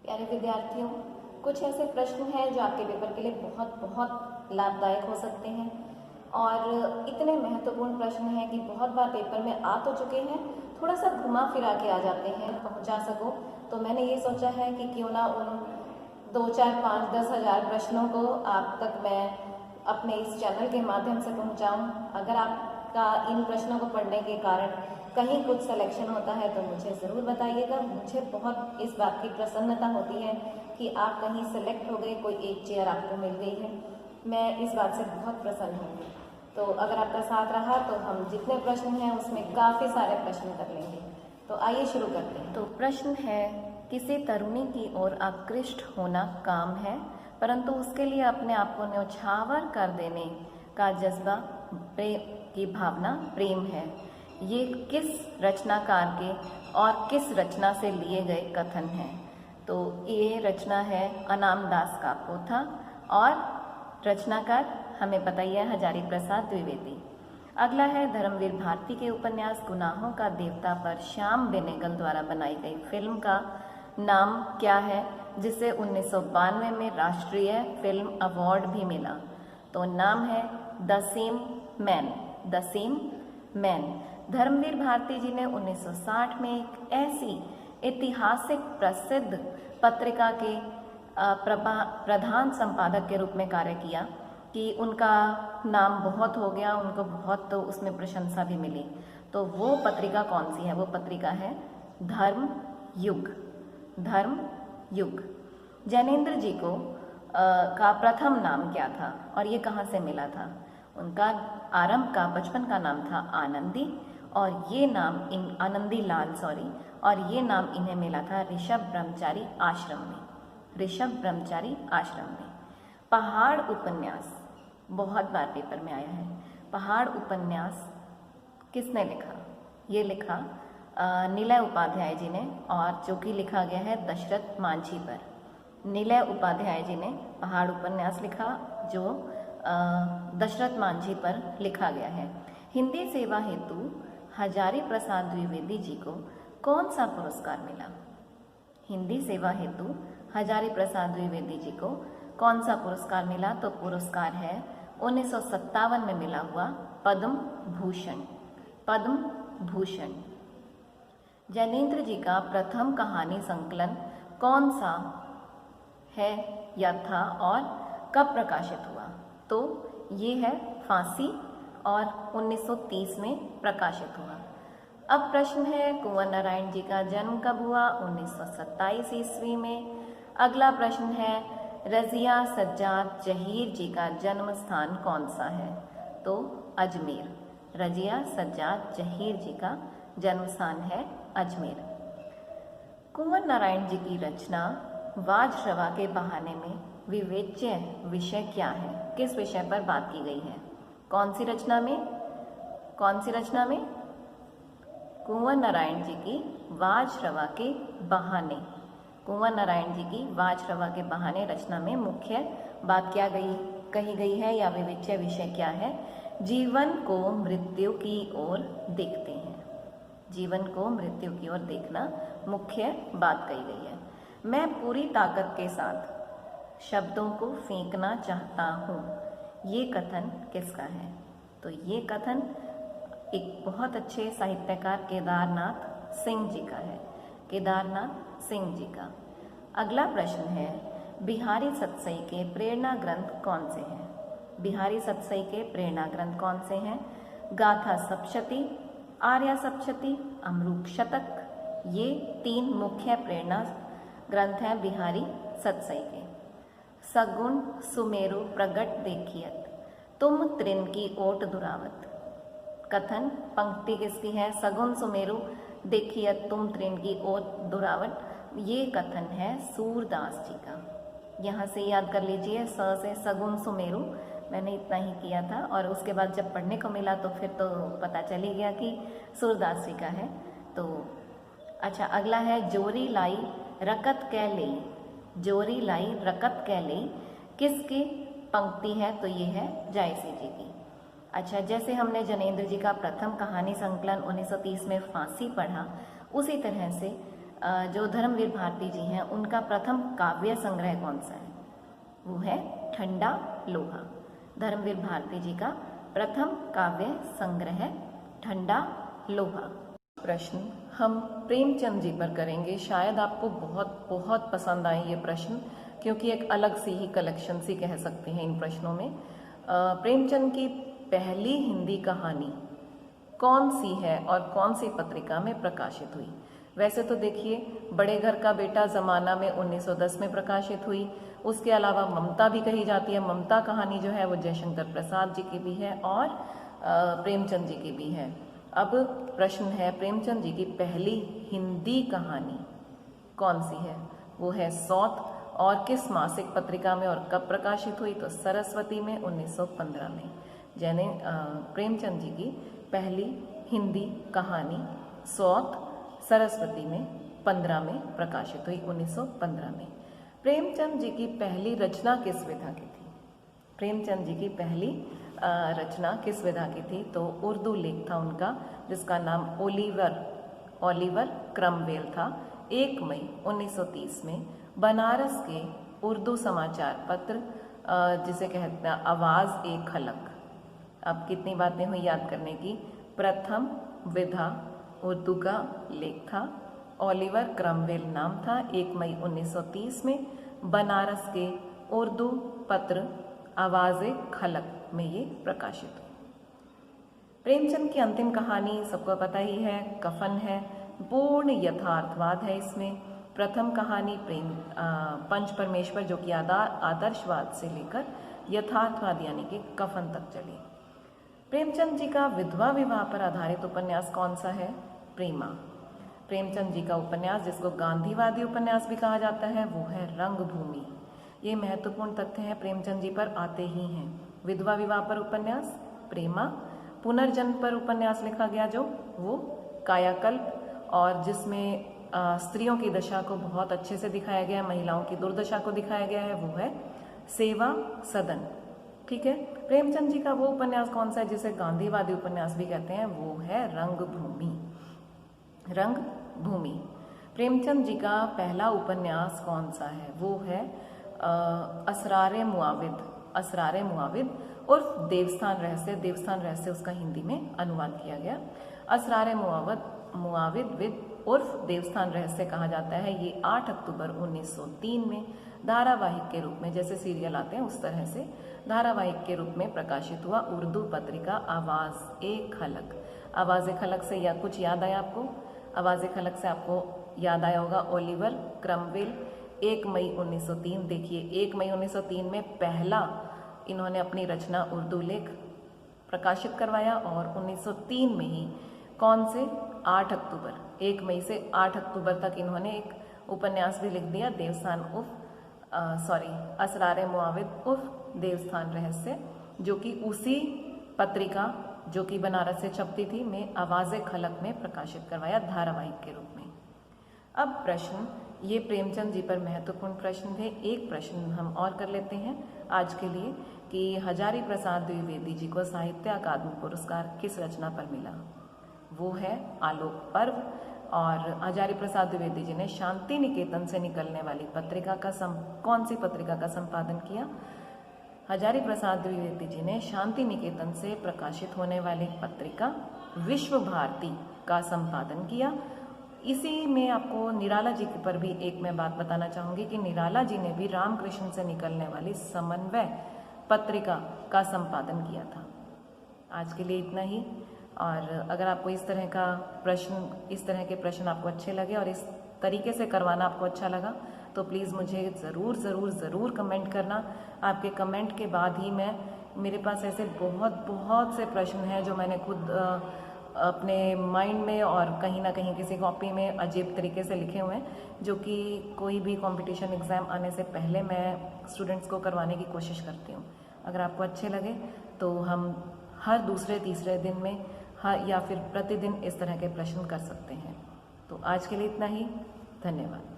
प्यारे विद्यार्थियों, कुछ ऐसे प्रश्न हैं जो आपके पेपर के लिए बहुत बहुत लाभदायक हो सकते हैं और इतने महत्वपूर्ण प्रश्न हैं कि बहुत बार पेपर में आ तो चुके हैं, थोड़ा सा घुमा फिरा के आ जाते हैं पहुंचा सको। तो मैंने ये सोचा है कि क्यों ना उन 2, 4, 5, 10 हज़ार प्रश्नों को आप तक मैं अपने इस चैनल के माध्यम से पहुंचाऊं। अगर आपका इन प्रश्नों को पढ़ने के कारण कहीं कुछ सिलेक्शन होता है तो मुझे ज़रूर बताइएगा। मुझे बहुत इस बात की प्रसन्नता होती है कि आप कहीं सेलेक्ट हो गए, कोई एक चेयर आपको मिल गई है। मैं इस बात से बहुत प्रसन्न हूँ। तो अगर आपका साथ रहा तो हम जितने प्रश्न हैं उसमें काफ़ी सारे प्रश्न कर लेंगे। तो आइए शुरू करते हैं। तो प्रश्न है, किसी तरुणी की ओर आकृष्ट होना काम है, परंतु उसके लिए अपने आप को न्यौछावर कर देने का जज्बा प्रेम की भावना प्रेम है। ये किस रचनाकार के और किस रचना से लिए गए कथन हैं? तो ये रचना है अनाम दास का पोथा और रचनाकार हमें पता ही है हजारी प्रसाद द्विवेदी। अगला है धर्मवीर भारती के उपन्यास गुनाहों का देवता पर श्याम बेनेगल द्वारा बनाई गई फिल्म का नाम क्या है, जिसे 1992 में राष्ट्रीय फिल्म अवार्ड भी मिला? तो नाम है the same man. The same man. Dharamvir Bharati ji ने 1960 में एक ऐसी ऐतिहासिक प्रसिद्ध पत्रिका के प्रधान संपादक के रूप में कार्य किया कि उनका नाम बहुत हो गया, उनको बहुत तो उसमें प्रशंसा भी मिली। तो वो पत्रिका कौन सी है? वो पत्रिका है धर्म युग। धर्म युग। जैनेन्द्र जी को का प्रथम नाम क्या था और ये कहाँ से मिला था? उनका आरंभ का बचपन का नाम था आनंदी और ये नाम आनंदी लाल और ये नाम इन्हें मिला था ऋषभ ब्रह्मचारी आश्रम में। ऋषभ ब्रह्मचारी आश्रम में। पहाड़ उपन्यास बहुत बार पेपर में आया है। पहाड़ उपन्यास किसने लिखा? ये लिखा निलय उपाध्याय जी ने, और जो कि लिखा गया है दशरथ मांझी पर। निलय उपाध्याय जी ने पहाड़ उपन्यास लिखा जो दशरथ मांझी पर लिखा गया है। हिंदी सेवा हेतु हजारी प्रसाद द्विवेदी जी को कौन सा पुरस्कार मिला? हिंदी सेवा हेतु हजारी प्रसाद द्विवेदी जी को कौन सा पुरस्कार मिला? तो पुरस्कार है 1957 में मिला हुआ पद्म भूषण। पद्म भूषण। जैनेन्द्र जी का प्रथम कहानी संकलन कौन सा है या था और कब प्रकाशित हुआ? तो ये है फांसी और 1930 में प्रकाशित हुआ। अब प्रश्न है कुंवर नारायण जी का जन्म कब हुआ? 1927 ईस्वी में। अगला प्रश्न है रजिया सज्जाद जहीर जी का जन्म स्थान कौन सा है? तो अजमेर। रजिया सज्जाद जहीर जी का जन्म स्थान है अजमेर। कुंवर नारायण जी की रचना वाजश्रवा के बहाने में विवेच्य विषय क्या है? किस विषय पर बात की गई है? कौन सी रचना में? कौन सी रचना में? कुंवर नारायण जी की वाजश्रवा के बहाने। कुंवर नारायण जी की वाजश्रवा के बहाने रचना में मुख्य बात क्या कही गई है या विवेच्य विषय क्या है? जीवन को मृत्यु की ओर देखते हैं। जीवन को मृत्यु की ओर देखना मुख्य बात कही गई है। मैं पूरी ताकत के साथ शब्दों को फेंकना चाहता हूँ, ये कथन किसका है? तो ये कथन एक बहुत अच्छे साहित्यकार केदारनाथ सिंह जी का है। केदारनाथ सिंह जी का। अगला प्रश्न है बिहारी सतसई के प्रेरणा ग्रंथ कौन से हैं? बिहारी सतसई के प्रेरणा ग्रंथ कौन से हैं? गाथा सप्तशती, आर्या सप्तशती, अमरूक शतक। ये 3 मुख्य प्रेरणा ग्रंथ हैं बिहारी सतसई के। सगुण सुमेरु प्रगट देखियत, तुम त्रिन की ओट दुरावत। कथन पंक्ति किसकी है? सगुण सुमेरु देखियत तुम त्रिन की ओट दुरावत। ये कथन है सूरदास जी का। यहाँ से याद कर लीजिए, स से सगुण सुमेरु मैंने इतना ही किया था और उसके बाद जब पढ़ने को मिला तो फिर तो पता चल ही गया कि सूरदास जी का है। तो अच्छा, अगला है जोरी लाई रकत कै लेई। जोरी लाई रकत कै लेई किसकी पंक्ति है? तो ये है जायसी जी की। अच्छा, जैसे हमने जैनेन्द्र जी का प्रथम कहानी संकलन 1930 में फांसी पढ़ा, उसी तरह से जो धर्मवीर भारती जी हैं उनका प्रथम काव्य संग्रह कौन सा है? वो है ठंडा लोहा। धर्मवीर भारती जी का प्रथम काव्य संग्रह ठंडा लोहा। प्रश्न हम प्रेमचंद जी पर करेंगे। शायद आपको बहुत बहुत पसंद आए ये प्रश्न, क्योंकि एक अलग सी ही कलेक्शन सी कह सकते हैं इन प्रश्नों में। प्रेमचंद की पहली हिंदी कहानी कौन सी है और कौन सी पत्रिका में प्रकाशित हुई? वैसे तो देखिए, बड़े घर का बेटा ज़माना में 1910 में प्रकाशित हुई। उसके अलावा ममता भी कही जाती है। ममता कहानी जो है वो जयशंकर प्रसाद जी की भी है और प्रेमचंद जी की भी है। अब प्रश्न है, प्रेमचंद जी की पहली हिंदी कहानी कौन सी है? वो है सौत, और किस मासिक पत्रिका में और कब प्रकाशित हुई? तो सरस्वती में 1915 में। यानी प्रेमचंद जी की पहली हिंदी कहानी सौत सरस्वती में 15 में प्रकाशित हुई, 1915 में। प्रेमचंद जी की पहली रचना किस विधा की थी? प्रेमचंद जी की पहली रचना किस विधा की थी? तो उर्दू लेख था उनका, जिसका नाम ओलिवर क्रमवेल था। 1 मई 1930 में बनारस के उर्दू समाचार पत्र, जिसे कहते हैं आवाज़ ए खलक। अब कितनी बातें हुई याद करने की। प्रथम विधा उर्दू का लेख था, ओलिवर क्रमवेल नाम था। 1 मई 1930 में बनारस के उर्दू पत्र आवाज़े खलक में ये प्रकाशित हुई। प्रेमचंद की अंतिम कहानी सबको पता ही है, कफन है। पूर्ण यथार्थवाद है इसमें। प्रथम कहानी पंच परमेश्वर, जो कि आदर्शवाद से लेकर यथार्थवाद यानी कि कफन तक चली। प्रेमचंद जी का विधवा विवाह पर आधारित उपन्यास कौन सा है? प्रेमा। प्रेमचंद जी का उपन्यास, जिसको गांधीवादी उपन्यास भी कहा जाता है, वो है रंगभूमि। ये महत्वपूर्ण तथ्य हैं, प्रेमचंद जी पर आते ही हैं। विधवा विवाह पर उपन्यास प्रेमा। पुनर्जन्म पर उपन्यास लिखा गया जो, वो कायाकल्प, और जिसमें स्त्रियों की दशा को बहुत अच्छे से दिखाया गया है, महिलाओं की दुर्दशा को दिखाया गया है, वो है सेवा सदन। ठीक है। प्रेमचंद जी का वो उपन्यास कौन सा है जिसे गांधीवादी उपन्यास भी कहते हैं? वो है रंगभूमि। रंगभूमि। प्रेमचंद जी का पहला उपन्यास कौन सा है? वो है असरारे मुआविद। असरारे मुआविद उर्फ देवस्थान रहस्य। देवस्थान रहस्य उसका हिंदी में अनुवाद किया गया। असरारे मुआविद विद उर्फ देवस्थान रहस्य कहा जाता है। ये 8 अक्टूबर 1903 में धारावाहिक के रूप में, जैसे सीरियल आते हैं उस तरह से धारावाहिक के रूप में प्रकाशित हुआ। उर्दू पत्रिका आवाज़ ए खलक। आवाज़ ए खलक से या कुछ याद आया आपको? आवाज़ ए खलक से आपको याद आया होगा ओलिवर क्रमवेल। 1 मई 1903। देखिए, 1 मई 1903 में पहला इन्होंने अपनी रचना उर्दू लेख प्रकाशित करवाया, और 1903 में ही कौन से 8 अक्टूबर, 1 मई से 8 अक्टूबर तक इन्होंने एक उपन्यास भी लिख दिया, देवस्थान असरारे मुआविद उर्फ देवस्थान रहस्य, जो कि उसी पत्रिका जो कि बनारस से छपती थी में आवाज़े खलक में प्रकाशित करवाया धारावाहिक के रूप में। अब प्रश्न, ये प्रेमचंद जी पर महत्वपूर्ण प्रश्न थे। एक प्रश्न हम और कर लेते हैं आज के लिए कि हजारी प्रसाद द्विवेदी जी को साहित्य अकादमी पुरस्कार किस रचना पर मिला? वो है आलोक पर्व। और हजारी प्रसाद द्विवेदी जी ने शांति निकेतन से निकलने वाली पत्रिका का कौन सी पत्रिका का संपादन किया? हजारी प्रसाद द्विवेदी जी ने शांति निकेतन से प्रकाशित होने वाली पत्रिका विश्व भारती का संपादन किया। इसी में आपको निराला जी के पर भी एक मैं बात बताना चाहूँगी कि निराला जी ने भी रामकृष्ण से निकलने वाली समन्वय पत्रिका का संपादन किया था। आज के लिए इतना ही। और अगर आपको इस तरह के प्रश्न आपको अच्छे लगे और इस तरीके से करवाना आपको अच्छा लगा, तो प्लीज़ मुझे ज़रूर कमेंट करना। आपके कमेंट के बाद ही मेरे पास ऐसे बहुत से प्रश्न हैं जो मैंने खुद अपने माइंड में और कहीं ना कहीं किसी कॉपी में अजीब तरीके से लिखे हुए हैं, जो कि कोई भी कंपटीशन एग्ज़ाम आने से पहले मैं स्टूडेंट्स को करवाने की कोशिश करती हूँ। अगर आपको अच्छे लगे तो हम हर दूसरे तीसरे दिन में या फिर प्रतिदिन इस तरह के प्रश्न कर सकते हैं। तो आज के लिए इतना ही। धन्यवाद।